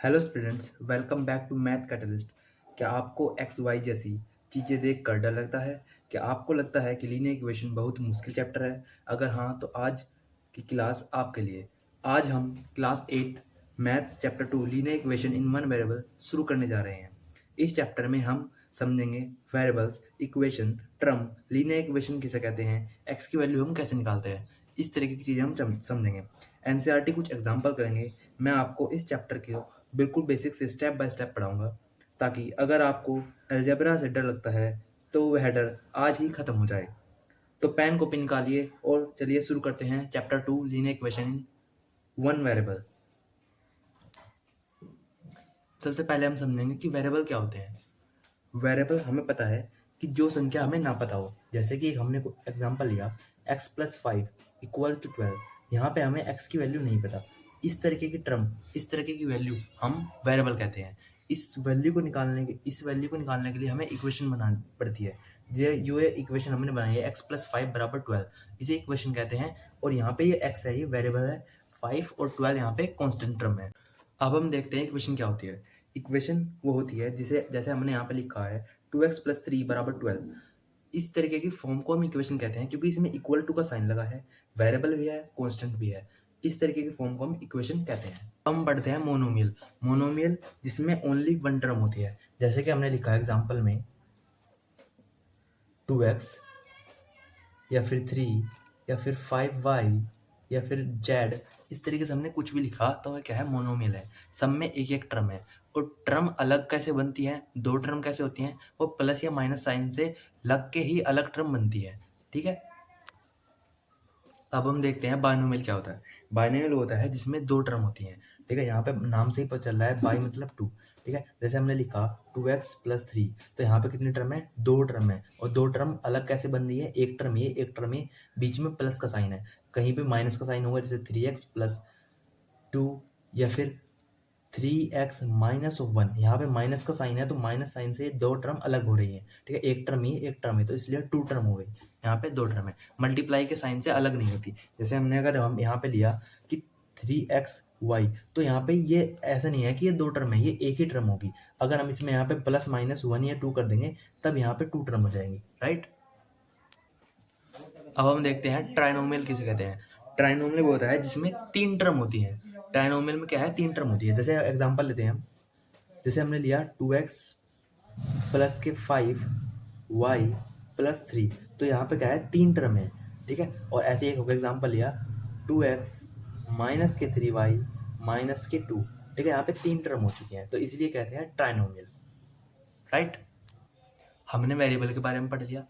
Hello students, welcome back to math catalyst. क्या आपको x Y जैसी चीज़ें देख कर डर लगता है? क्या आपको लगता है कि लीनियर इक्वेशन बहुत मुश्किल चैप्टर है? अगर हाँ, तो आज की क्लास आपके लिए। आज हम class 8 maths chapter 2 linear equation in one variable शुरू करने जा रहे हैं। इस चैप्टर में हम समझेंगे variables, equation, term, linear equation किसे कहते हैं, एक्स की वैल्यू हम कैसे निकालते हैं, इस तरीके की चीज़ें हम समझेंगे। एनसीईआरटी कुछ एग्जाम्पल करेंगे। मैं आपको इस चैप्टर के बिल्कुल बेसिक से स्टेप बाय स्टेप पढ़ाऊंगा, ताकि अगर आपको अलजेब्रा से डर लगता है तो वह डर आज ही खत्म हो जाए। तो पेन कॉपी निकालिए और चलिए शुरू करते हैं chapter 2 linear equation in one variable. सबसे पहले हम समझेंगे कि वेरिएबल क्या होते हैं। वेरिएबल हमें पता है कि जो संख्या हमें ना पता हो, जैसे कि हमने एग्जांपल लिया x+5 इक्वल टू 12। यहाँ पे हमें x की वैल्यू नहीं पता। इस तरीके की टर्म, इस तरीके की वैल्यू हम वेरिएबल कहते हैं। इस वैल्यू को निकालने के लिए हमें इक्वेशन बनानी पड़ती है। ये इक्वेशन हमने बनाई है x+5 बराबर 12, इसे इक्वेशन कहते हैं। और यहाँ पे ये x है, ये वेरिएबल है, 5 और 12 यहाँ पे कॉन्स्टेंट टर्म है। अब हम देखते हैं इक्वेशन क्या होती है। इक्वेशन वो होती है जिसे, जैसे हमने यहाँ पे लिखा है 2x+3 बराबर 12, इस तरीके की फॉर्म को हम इक्वेशन कहते हैं, क्योंकि इसमें इक्वल टू का साइन लगा है, वेरिएबल भी है, कांस्टेंट भी है। इस तरीके की फॉर्म को हम इक्वेशन कहते हैं। हम बढ़ते हैं मोनोमियल। मोनोमियल जिसमें ओनली वन टर्म होती है, जैसे कि हमने लिखा है एग्जाम्पल में 2x या फिर 3 या फिर 5y या फिर z, इस तरीके से हमने कुछ भी लिखा तो वह क्या है, मोनोमियल है। सब में एक एक टर्म है। और टर्म अलग कैसे बनती है, दो टर्म कैसे होती हैं, वो प्लस या माइनस साइन से लग के ही अलग टर्म बनती है। ठीक है, अब हम देखते हैं बाइनोमियल क्या होता है। बाइनोमियल होता है जिसमें दो टर्म होती हैं। ठीक है, यहाँ पे नाम से ही पता चल रहा है, बाई मतलब टू। ठीक है, जैसे हमने लिखा 2x+3, तो यहाँ पे कितनी टर्म है, दो टर्म है। और दो टर्म अलग कैसे बन रही है, एक टर्म ये, एक टर्म ये, बीच में प्लस का साइन है, कहीं पे माइनस का साइन होगा, जैसे 3x+2 या फिर 3x-1। यहाँ पे माइनस का साइन है, तो माइनस साइन से दो टर्म अलग हो रही है। ठीक है, एक टर्म ये, एक टर्म है, तो इसलिए टू टर्म हो गई। यहाँ पे दो टर्म है, मल्टीप्लाई के साइन से अलग नहीं होती। जैसे हमने अगर हम यहाँ पे लिया कि 3xy, तो यहाँ पे ये ऐसा नहीं है कि ये दो टर्म है, ये एक ही टर्म होगी। अगर हम इसमें यहाँ पे +-1 या 2 कर देंगे, तब यहाँ पे टू टर्म हो जाएंगी। राइट, अब हम देखते हैं ट्राइनोमियल किसे कहते हैं। ट्राइनोमियल वो होता है जिसमें तीन टर्म होती हैं। ट्राइनोमियल में क्या है, तीन टर्म होती है। जैसे एग्जांपल लेते हैं हम, जैसे हमने लिया 2x प्लस के 5y+3, तो यहाँ पे क्या है, तीन टर्म है। ठीक है, और ऐसे एक होगा एग्जांपल लिया 2x माइनस के 3y माइनस के 2। ठीक है, यहाँ पे तीन टर्म हो चुके हैं, तो इसलिए कहते हैं ट्राइनोमियल। राइट, हमने वेरिएबल के बारे में पढ़ लिया,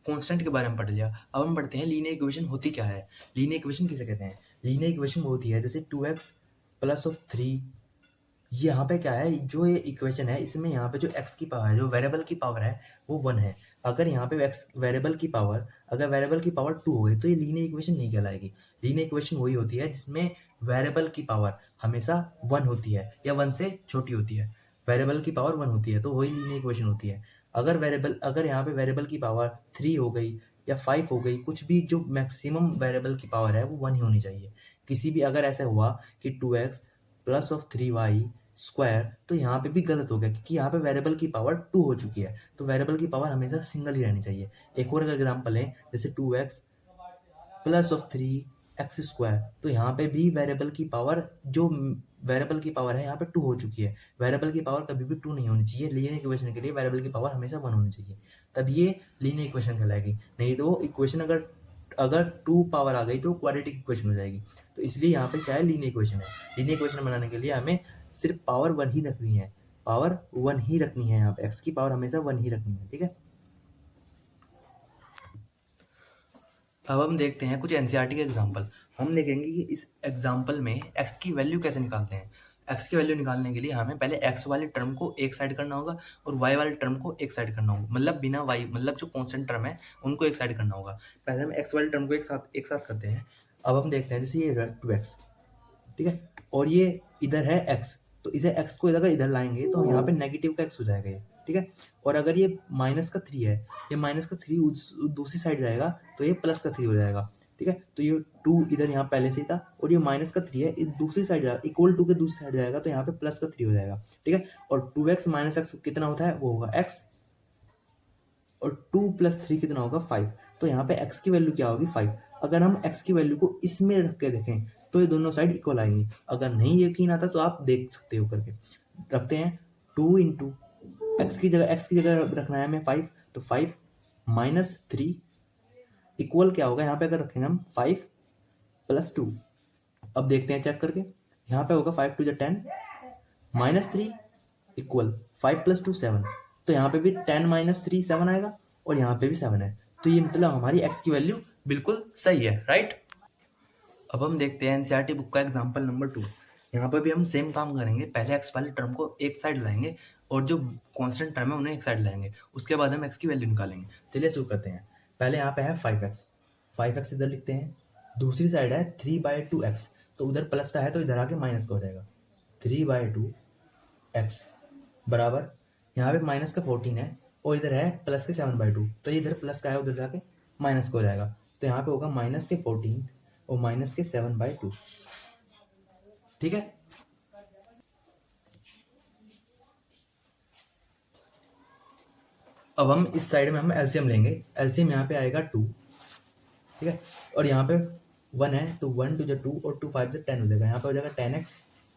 कांस्टेंट के बारे में पढ़ लिया। अब हम पढ़ते हैं लीनियर इक्वेशन होती क्या है। लीनियर इक्वेशन किसे कहते हैं। लीनियर इक्वेशन वो होती है जैसे 2x प्लस ऑफ 3, यहाँ पे क्या है, जो ये इक्वेशन है, इसमें यहाँ पे जो x की पावर है, जो वेरिएबल की पावर है, वो 1 है। अगर यहाँ पे x वेरिएबल की पावर, अगर वेरिएबल की पावर 2 हो गई, तो ये लीनियर इक्वेशन नहीं कहलाएगी। लीनियर इक्वेशन वही होती है जिसमें वेरिएबल की पावर हमेशा 1 होती है या 1 से छोटी होती है। वेरिएबल की पावर 1 होती है, तो वही लीनियर इक्वेशन होती है। अगर यहाँ पे वेरिएबल की पावर 3 हो गई या 5 हो गई, कुछ भी, जो मैक्सिमम वेरिएबल की पावर है वो 1 ही होनी चाहिए। किसी भी, अगर ऐसा हुआ कि 2x प्लस ऑफ 3y², तो यहाँ पे भी गलत हो गया, क्योंकि यहाँ पे वेरिएबल की पावर 2 हो चुकी है। तो वेरिएबल की पावर हमेशा सिंगल ही रहनी चाहिए। एक और एग्जांपल है, जैसे 2x प्लस ऑफ 3x², तो यहाँ पे भी वेरिएबल की पावर, जो वेरिएबल की पावर है यहाँ पे 2 हो चुकी है। वेरिएबल की पावर कभी भी 2 नहीं होनी चाहिए। लीनियर इक्वेशन के लिए वेरिएबल की पावर हमेशा 1 होनी चाहिए, तब ये लीनियर इक्वेशन कहलाएगी। नहीं तो वो इक्वेशन अगर अगर 2 पावर आ गई तो क्वाड्रेटिक इक्वेशन हो जाएगी। तो इसलिए यहाँ पे क्या है, लीनियर इक्वेशन है। लीनियर इक्वेशन बनाने के लिए हमें सिर्फ पावर 1 ही रखनी है, पावर 1 ही रखनी है। यहाँ पे x की पावर हमेशा 1 ही रखनी है। ठीक है, अब हम देखते हैं कुछ एनसीईआरटी के एग्जाम्पल। हम देखेंगे कि इस एग्जाम्पल में x की वैल्यू कैसे निकालते हैं। x की वैल्यू निकालने के लिए हमें पहले x वाले टर्म को एक साइड करना होगा और y वाले टर्म को एक साइड करना होगा, मतलब बिना y, मतलब जो कॉन्स्टेंट टर्म है उनको एक साइड करना होगा। पहले हम x वाले टर्म को एक साथ करते हैं। अब हम देखते हैं, जैसे ये 2x, ठीक है, और ये इधर है x, तो इसे x को इधर लाएंगे तो यहाँ पे नेगेटिव का x हो जाएगा ये। ठीक है, और अगर ये माइनस का 3 है, ये माइनस का 3 दूसरी साइड जाएगा तो ये प्लस का 3 हो जाएगा। ठीक है, तो ये टू इधर यहाँ पहले से ही था और ये माइनस का 3 है, इस दूसरी साइड जाएगा, इक्वल टू के दूसरी साइड जाएगा तो यहाँ पे प्लस का 3 हो जाएगा, ठीक है। और 2x माइनस एक्स कितना होता है, वो होगा x, और 2 प्लस 3 कितना होगा 5। तो यहाँ पे x की वैल्यू क्या होगी 5। अगर हम x की वैल्यू को इसमें रख के देखें तो ये दोनों साइड इक्वल आएंगी। अगर नहीं यकीन आता तो आप देख सकते हो करके। रखते हैं 2 इंटू x की जगह रखना है हमें 5, तो 5 माइनस 3 इक्वल क्या होगा, यहाँ पे अगर रखेंगे हम 5 प्लस 2। अब देखते हैं चेक करके, यहाँ पे होगा 5 टू 10 माइनस 3 इक्वल 5 प्लस 2 7। तो यहाँ पे भी 10 माइनस 3 7 आएगा और यहाँ पे भी 7 है। तो ये मतलब हमारी x की वैल्यू बिल्कुल सही है, राइट। अब हम देखते हैं एनसीईआरटी बुक का एग्जाम्पल नंबर 2। यहाँ पर भी हम सेम काम करेंगे, पहले x वाले टर्म को एक साइड लाएंगे और जो कांस्टेंट टर्म है उन्हें एक साइड लाएंगे, उसके बाद हम x की वैल्यू निकालेंगे। चलिए शुरू करते हैं। पहले यहाँ पे है 5x इधर लिखते हैं, दूसरी साइड है 3/2x, तो उधर प्लस का है तो इधर आके माइनस का हो जाएगा। 3/2x बराबर यहाँ पे माइनस का 14 है और इधर है प्लस के 7/2, तो ये इधर प्लस का है उधर जाके माइनस का हो जाएगा। तो यहाँ पे होगा माइनस के 14 और माइनस के 7/2, ठीक है। अब हम इस साइड में हम एलसीएम लेंगे, एलसीएम यहाँ पे आएगा 2, ठीक है। और यहाँ पे 1 है तो 1 टू 2 और 2 5 10 हो जाएगा, यहाँ पे हो जाएगा 10x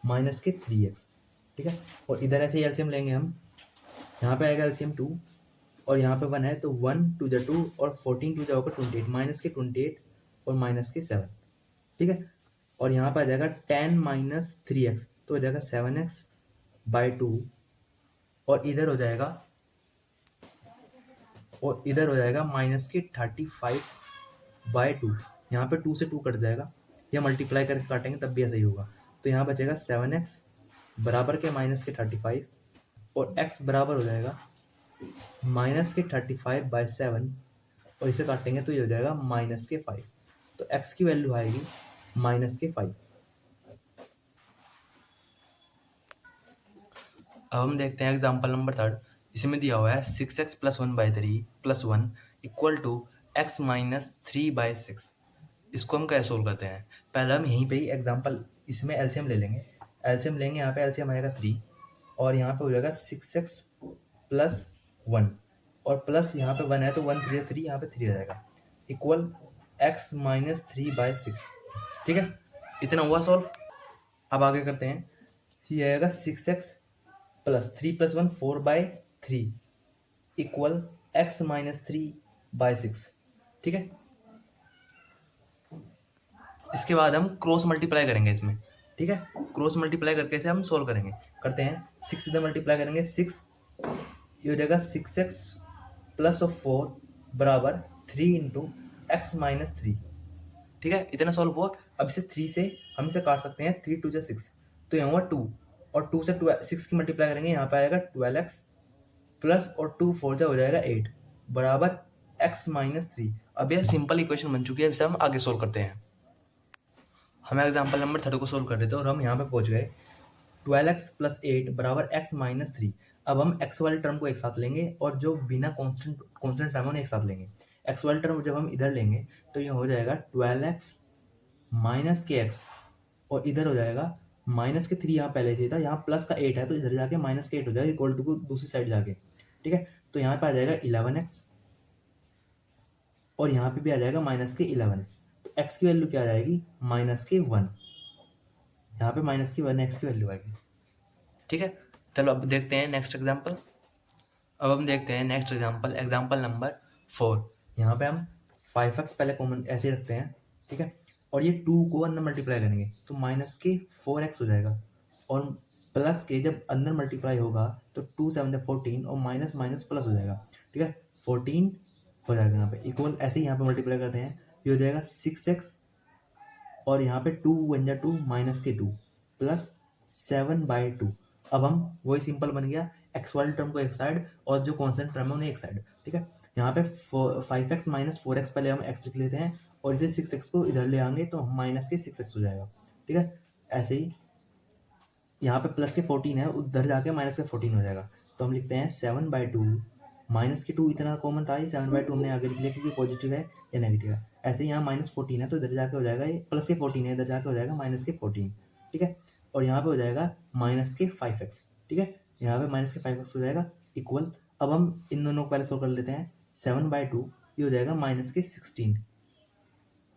माइनस के 3x, ठीक है। और इधर ऐसे ही एलसीएम लेंगे हम, यहाँ पे आएगा एलसीएम 2 और यहाँ पे 1 है तो 1 टू 2 और 14 टू होगा 28, माइनस के 28 और माइनस के 7, ठीक है। और यहाँ पे आ जाएगा 10 माइनस 3x तो हो जाएगा 7x/2 और इधर हो जाएगा माइनस के 35/2। यहाँ पे 2 से 2 कट जाएगा, या मल्टीप्लाई करके काटेंगे तब भी ऐसा ही होगा। तो यहाँ बचेगा 7x बराबर के माइनस के 35 और x बराबर हो जाएगा माइनस के 35/7 और इसे काटेंगे तो ये हो जाएगा माइनस के 5। तो x की वैल्यू आएगी माइनस के 5। अब हम देखते हैं एग्जाम्पल नंबर 3। इसमें दिया हुआ है 6x plus 1/3 plus 1 equal to x minus 3/6। इसको हम कैसे सोल्व करते हैं, पहले हम यहीं पे ही एग्जाम्पल इसमें एलसीएम ले लेंगे। एलसीएम लेंगे, यहाँ पे एलसीएम आएगा 3 और यहाँ पे हो जाएगा 6x प्लस 1 और प्लस यहाँ पे 1 है तो 1 3 3, यहाँ पे 3 हो जाएगा इक्वल x माइनस 3/6, ठीक है। इतना हुआ सॉल्व। अब आगे करते हैं, ये आएगा 6x plus 3 plus 1 4/3 equal x minus 3/6, ठीक है। इसके बाद हम क्रॉस मल्टीप्लाई करेंगे इसमें, ठीक है। क्रॉस मल्टीप्लाई करके इसे हम सोल्व करेंगे। करते हैं, 6 इधर मल्टीप्लाई करेंगे, 6 ये हो जाएगा 6x प्लस 4 बराबर 3 इंटू एक्स माइनस 3, ठीक है। इतना सॉल्व हुआ। अब इसे 3 से हम इसे काट सकते हैं, 3 2 6 तो यहाँ हुआ 2 और 2 से 6 की मल्टीप्लाई करेंगे, यहाँ पे आएगा 12x प्लस और 2 4 हो जाएगा 8 बराबर x माइनस 3। अब यह सिंपल इक्वेशन बन चुकी है, इसे हम आगे सोल्व करते हैं। हमें एग्जाम्पल नंबर 3 को सोल्व कर रहे थे और हम यहाँ पे पहुँच गए 12x प्लस 8 बराबर x माइनस 3। अब हम x वाले टर्म को एक साथ लेंगे और जो बिना कॉन्स्टेंट टर्म है उन्हें एक साथ लेंगे। x वाले टर्म जब हम इधर लेंगे तो ये हो जाएगा 12x माइनस के x और इधर हो जाएगा माइनस के 3, यहाँ पहले से था, यहाँ प्लस का 8 है तो इधर जाके माइनस के 8 हो जाएगा इक्वल टू को दूसरी साइड जाके, ठीक है। तो यहाँ पे आ जाएगा 11x और यहाँ पे भी आ जाएगा माइनस के 11। तो x की वैल्यू क्या आ जाएगी माइनस के 1, यहाँ पे माइनस की 1 x की वैल्यू आएगी, ठीक है। चलो अब देखते हैं नेक्स्ट एग्जाम्पल। अब हम देखते हैं नेक्स्ट एग्जाम्पल नंबर 4। यहाँ पे हम 5x पहले कॉमन ऐसे रखते हैं, ठीक है। और ये 2 को अंदर मल्टीप्लाई करेंगे तो माइनस के 4x हो जाएगा और प्लस के जब अंदर मल्टीप्लाई होगा तो 2 7 14 और माइनस माइनस प्लस हो जाएगा, ठीक है। 14 हो जाएगा यहाँ पे इक्वल, ऐसे ही यहाँ पे मल्टीप्लाई करते हैं, ये हो जाएगा 6x और यहाँ पे 2 1 2 माइनस के 2 प्लस 7/2। अब हम वही सिंपल बन गया, एक्स वाले टर्म को एक साइड और जो कॉन्स्टेंट टर्म है उन्हें एक साइड, ठीक है। यहाँ पे 5x माइनस 4x पहले हम x लिख लेते हैं और इसे 6x को इधर ले आएंगे तो माइनस के 6x हो जाएगा, ठीक है। ऐसे ही यहाँ पे प्लस के 14 है, उधर जाके माइनस के 14 हो जाएगा तो हम लिखते हैं 7/2 माइनस के 2, इतना कॉमन था ही 7/2 हमने आगे लिख लिया क्योंकि पॉजिटिव है या नेगेटिव है। ऐसे ही यहाँ -14 है तो इधर जाके हो जाएगा ये प्लस के 14 है, इधर जाके हो जाएगा माइनस के 14, ठीक है। और यहाँ पे हो जाएगा माइनस के 5x, ठीक है। यहाँ पे माइनस के 5x हो जाएगा इक्वल। अब हम इन दोनों को पहले सोल्व कर लेते हैं। 7/2 ये हो जाएगा माइनस के 16,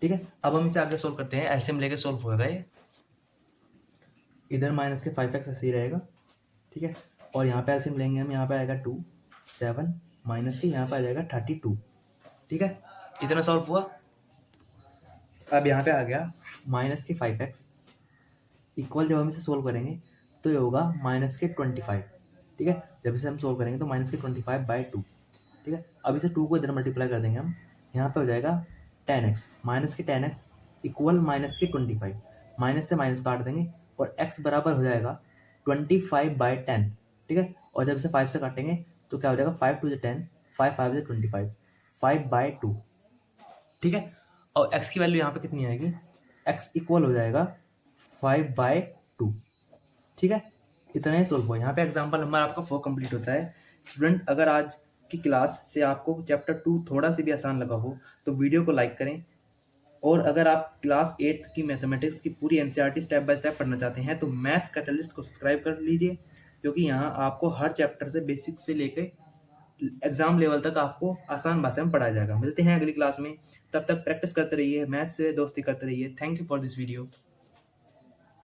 ठीक है। अब हम इसे आगे सोल्व करते हैं, एलसीएम लेके सोल्व होगा ये। इधर माइनस के 5x ऐसे ही रहेगा, ठीक है। और यहाँ पे एलसीएम लेंगे हम, यहाँ पे आएगा 2, 7 माइनस के यहाँ पे आ जाएगा 32, ठीक है। इतना सॉल्व हुआ। अब यहाँ पे आ गया माइनस के 5x इक्वल, जब हम इसे सोल्व करेंगे तो ये होगा माइनस के 25, ठीक है। जब इसे हम सोल्व करेंगे तो माइनस के 25/2, ठीक है। अब इसे 2 को इधर मल्टीप्लाई कर देंगे हम, यहाँ पे हो जाएगा 10x, माइनस के 10x इक्वल माइनस के 25, माइनस से माइनस काट देंगे और x बराबर हो जाएगा 25/10, ठीक है। और जब इसे 5 से काटेंगे तो क्या हो जाएगा, 5 2 10, 5 5 25, 5/2, ठीक है। और x की वैल्यू यहाँ पे कितनी आएगी, x इक्वल हो जाएगा 5/2, ठीक है। इतना ही सोल्व हुआ। यहाँ पे एग्जाम्पल नंबर आपका 4 कंप्लीट होता है। स्टूडेंट, अगर आज की क्लास से आपको चैप्टर 2 थोड़ा सी भी आसान लगा हो तो वीडियो को लाइक करें। और अगर आप क्लास 8 की मैथमेटिक्स की पूरी एनसीईआरटी स्टेप बाय स्टेप पढ़ना चाहते हैं तो मैथ्स कैटलिस्ट को सब्सक्राइब कर लीजिए, क्योंकि यहाँ आपको हर चैप्टर से बेसिक से लेकर एग्जाम लेवल तक आपको आसान भाषा में पढ़ाया जाएगा। मिलते हैं अगली क्लास में, तब तक प्रैक्टिस करते रहिए, मैथ्स से दोस्ती करते रहिए। Thank you for this video.